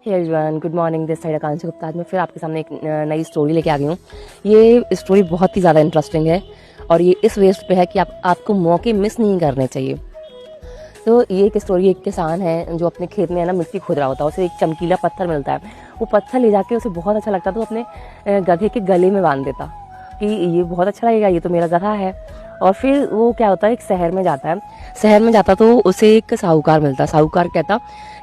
Hey everyone, good morning. This side Akanksha Gupta. आज मैं फिर आपके सामने एक नई स्टोरी लेके आ गई हूँ। ये स्टोरी बहुत ही ज़्यादा इंटरेस्टिंग है और ये इस वेस्ट पे है कि आपको मौके मिस नहीं करने चाहिए। तो ये एक स्टोरी, एक किसान है जो अपने खेत में है ना मिट्टी खोद रहा होता है। उसे एक चमकीला पत्थर मिलता है। वो पत्थर ले जाके उसे बहुत अच्छा लगता है तो अपने गधे के गले में बांध देता कि ये बहुत अच्छा लगेगा, ये तो मेरा गधा है। और फिर वो क्या होता है, एक शहर में जाता है। शहर में जाता तो उसे एक साहूकार मिलता। साहूकार कहता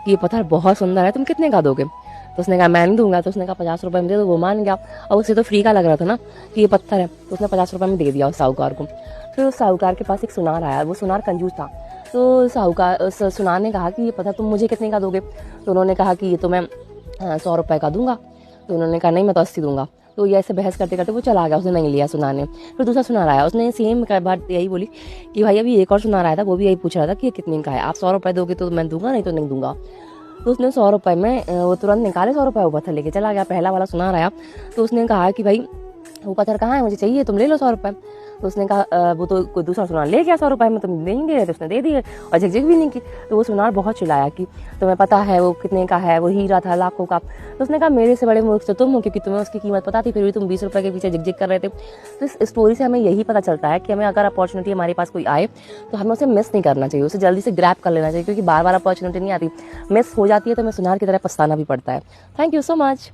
कि ये पत्थर बहुत सुंदर है, तुम कितने का दोगे? तो उसने कहा मैं नहीं दूंगा। तो उसने कहा 50 रुपये में दे दो। वो मान गया और उसे तो फ्री का लग रहा था ना कि ये पत्थर है, तो उसने 50 रुपये में दे दिया उस साहूकार को। फिर उस साहूकार के पास एक सुनार आया। वो सुनार कंजूस था। तो साहूकार सुनार ने कहा कि ये पत्थर तुम मुझे कितने का दोगे? तो उन्होंने कहा कि ये तो मैं 100 रुपये का दूंगा। तो उन्होंने कहा नहीं, मैं तो 80 दूंगा। तो ये ऐसे बहस करते करते वो चला गया, उसने नहीं लिया सुनार ने। फिर दूसरा सुनार आया, उसने सेम बात यही बोली कि भाई अभी एक और सुनार आया था, वो भी यही पूछ रहा था कि ये कितने का है, आप 100 रुपये दोगे तो मैं दूंगा, नहीं तो नहीं दूंगा। तो उसने 100 रुपये में वो तुरंत निकाले 100 रुपये, वो पत्थर लेके चला गया। पहला वाला सुनार आया तो उसने कहा कि भाई वो पत्थर कहाँ है, मुझे चाहिए, तुम ले लो 100 रुपये। तो उसने कहा वो तो कोई दूसरा सुनार ले गया 100 रुपये में, तुम नहीं दे रहे थे। उसने दे दिए और झकझक भी नहीं की। तो वो सुनार बहुत चिल्लाया कि तुम्हें पता है वो कितने का है, वो हीरा था लाखों का। तो उसने कहा मेरे से बड़े मूर्ख तो तुम हो, क्योंकि तुम्हें उसकी कीमत पता थी, फिर भी तुम 20 रुपये के पीछे झकझक कर रहे थे। तो इस स्टोरी से हमें यही पता चलता है कि हमें अगर अपॉर्चुनिटी हमारे पास कोई आए तो हमें उसे मिस नहीं करना चाहिए, उसे जल्दी से ग्रैब कर लेना चाहिए, क्योंकि बार बार अपॉर्चुनिटी नहीं आती। मिस हो जाती है तो हमें सुनार की तरह पछताना भी पड़ता है। Thank you so much.